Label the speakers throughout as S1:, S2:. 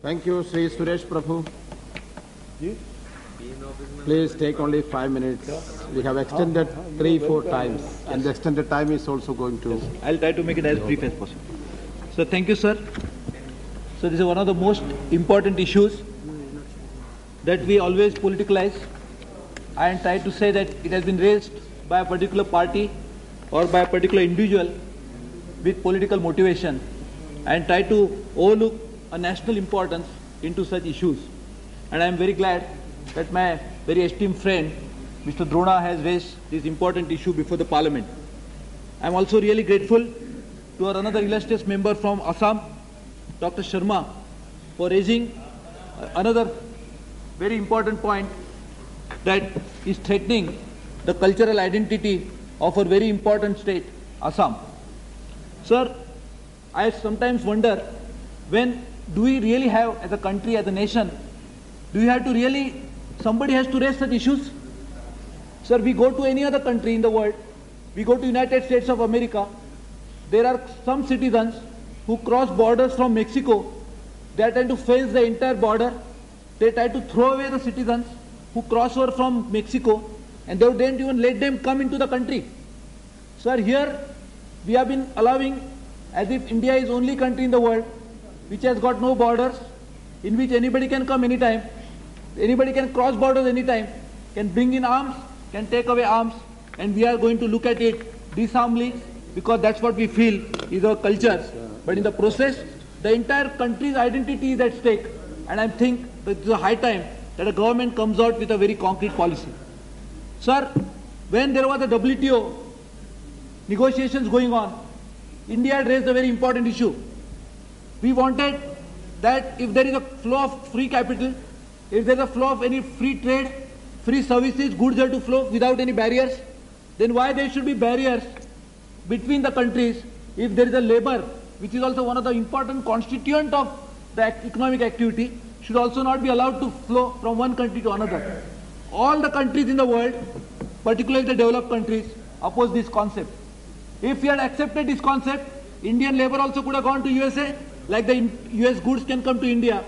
S1: Thank you, Shri Suresh Prabhu. Please take only 5 minutes. We have extended 3-4 times, and the extended time is also going to...
S2: Yes. I'll try to make it as brief as possible. So thank you, sir. So this is one of the most important issues that we always politicalize and try to say that it has been raised by a particular party or by a particular individual with political motivation and try to overlook a national importance into such issues. And I am very glad that my very esteemed friend, Mr. Drona, has raised this important issue before the Parliament. I am also really grateful to our another illustrious member from Assam, Dr. Sharma, for raising another very important point that is threatening the cultural identity of a very important state, Assam. Sir, I sometimes wonder, when do we really have, as a country, as a nation, do we have to really, somebody has to raise such issues? Sir, we go to any other country in the world, we go to United States of America, there are some citizens who cross borders from Mexico, they are trying to face the entire border, they try to throw away the citizens who cross over from Mexico, and they don't even let them come into the country. Sir, here we have been allowing, as if India is the only country in the world which has got no borders, in which anybody can come anytime, anybody can cross borders anytime, can bring in arms, can take away arms, and we are going to look at it disarmly because that's what we feel is our culture. But in the process, the entire country's identity is at stake, and I think that it is a high time that a government comes out with a very concrete policy. Sir, when there was a WTO negotiations going on, India had raised a very important issue. We wanted that if there is a flow of free capital, if there is a flow of any free trade, free services, goods are to flow without any barriers, then why there should be barriers between the countries if there is a labor, which is also one of the important constituent of the economic activity, should also not be allowed to flow from one country to another. All the countries in the world, particularly the developed countries, oppose this concept. If we had accepted this concept, Indian labor also could have gone to USA, like the US goods can come to India.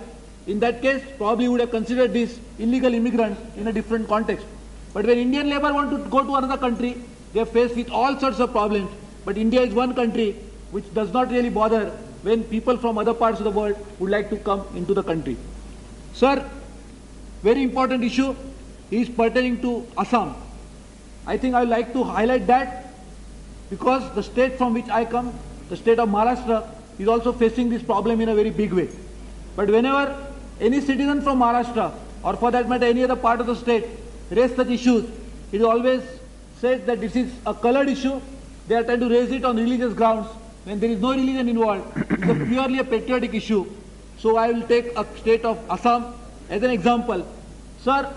S2: In that case, probably would have considered this illegal immigrants in a different context. But when Indian labor want to go to another country, they are faced with all sorts of problems. But India is one country which does not really bother when people from other parts of the world would like to come into the country. Sir, very important issue is pertaining to Assam. I think I would like to highlight that because the state from which I come, the state of Maharashtra, is also facing this problem in a very big way. But whenever any citizen from Maharashtra, or for that matter any other part of the state, raise such issues, it is always said that this is a colored issue, they are trying to raise it on religious grounds, when there is no religion involved, it is purely a patriotic issue. So I will take a state of Assam as an example. Sir,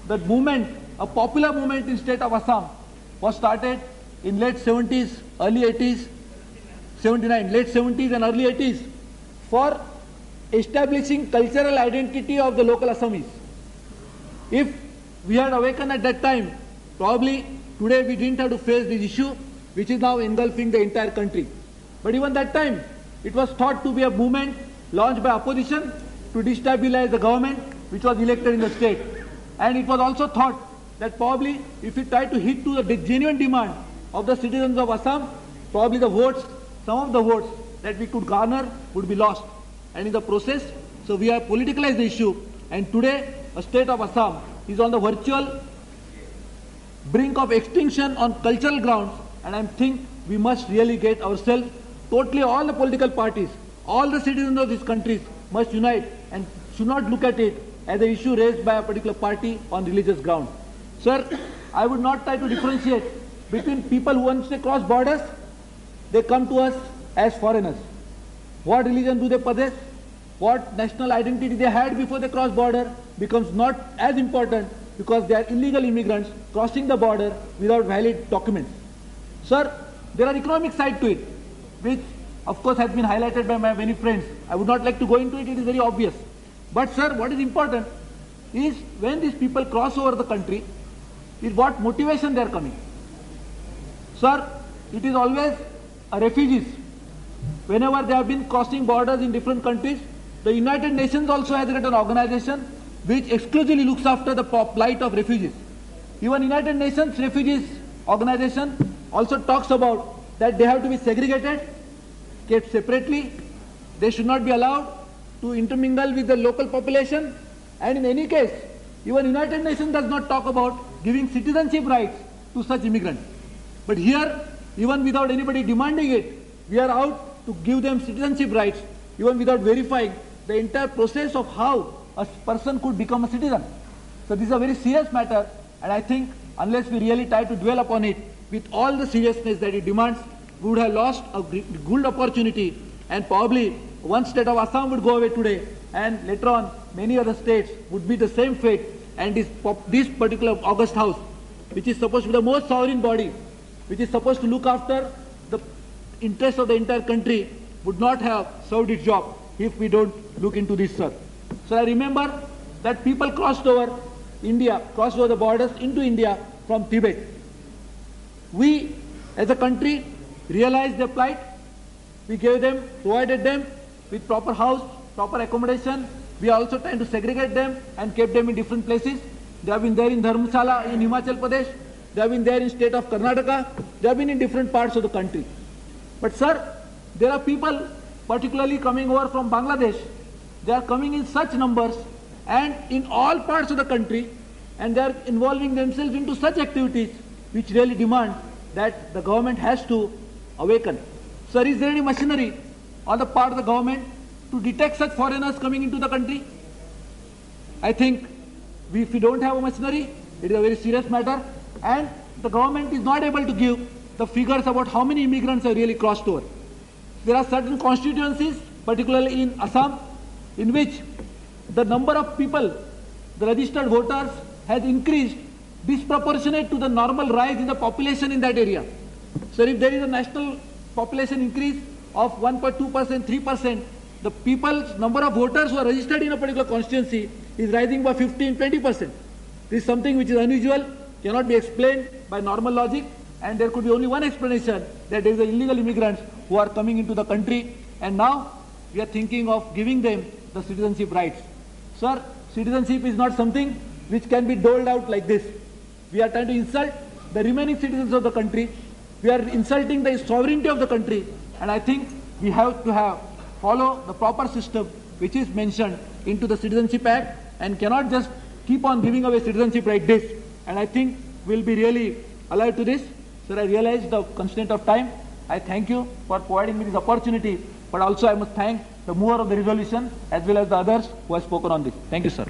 S2: the movement, a popular movement in state of Assam was started in late 70s, early 80s, 79, late 70s and early 80s for establishing cultural identity of the local Assamese. If we had awakened at that time, probably today we didn't have to face this issue which is now engulfing the entire country. But even that time, it was thought to be a movement launched by opposition to destabilize the government which was elected in the state. And it was also thought that probably if we try to hit to the genuine demand of the citizens of Assam, probably the votes, some of the votes that we could garner would be lost. And in the process, so we have politicalized the issue, and today a state of Assam is on the virtual brink of extinction on cultural grounds, and I think we must really get ourselves, totally all the political parties, all the citizens of these countries must unite and should not look at it as an issue raised by a particular party on religious grounds. Sir, I would not try to differentiate between people who once they cross borders, they come to us as foreigners. What religion do they possess? What national identity they had before they cross border becomes not as important because they are illegal immigrants crossing the border without valid documents. Sir, there are economic side to it, which of course has been highlighted by my many friends. I would not like to go into it, it is very obvious. But sir, what is important is when these people cross over the country, is what motivation they are coming. Sir, it is always refugees. Whenever they have been crossing borders in different countries, The United Nations also has got an organization which exclusively looks after the plight of refugees. Even United Nations Refugees Organization also talks about that they have to be segregated, kept separately. They should not be allowed to intermingle with the local population. And in any case, even United Nations does not talk about giving citizenship rights to such immigrants. But here, even without anybody demanding it, we are out to give them citizenship rights, even without verifying the entire process of how a person could become a citizen. So this is a very serious matter, and I think unless we really try to dwell upon it with all the seriousness that it demands, we would have lost a good opportunity, and probably one state of Assam would go away today, and later on many other states would be the same fate, and this particular August House, which is supposed to be the most sovereign body, which is supposed to look after the interests of the entire country, would not have served its job if we don't look into this, sir. So I remember that people crossed over the borders into India from Tibet. We, as a country, realized their plight. We gave them, provided them with proper house, proper accommodation. We are also trying to segregate them and kept them in different places. They have been there in Dharamshala in Himachal Pradesh. They have been there in state of Karnataka. They have been in different parts of the country. But sir, there are people particularly coming over from Bangladesh. They are coming in such numbers and in all parts of the country, and they are involving themselves into such activities which really demand that the government has to awaken. Sir, is there any machinery on the part of the government to detect such foreigners coming into the country? I think if we don't have a machinery, it is a very serious matter, and the government is not able to give the figures about how many immigrants have really crossed over. There are certain constituencies, particularly in Assam, in which the number of people, the registered voters, has increased disproportionate to the normal rise in the population in that area. So if there is a national population increase of 1.2%, 3%, the people's number of voters who are registered in a particular constituency is rising by 15, 20%. This is something which is unusual, cannot be explained by normal logic, and there could be only one explanation, that there is illegal immigrants who are coming into the country, and now we are thinking of giving them the citizenship rights. Sir, citizenship is not something which can be doled out like this. We are trying to insult the remaining citizens of the country. We are insulting the sovereignty of the country, and I think we have to follow the proper system which is mentioned into the Citizenship Act, and cannot just keep on giving away citizenship like this. And I think we'll be really alive to this. Sir, I realize the constraint of time. I thank you for providing me this opportunity, but also I must thank the mover of the resolution as well as the others who have spoken on this. Thank you, sir.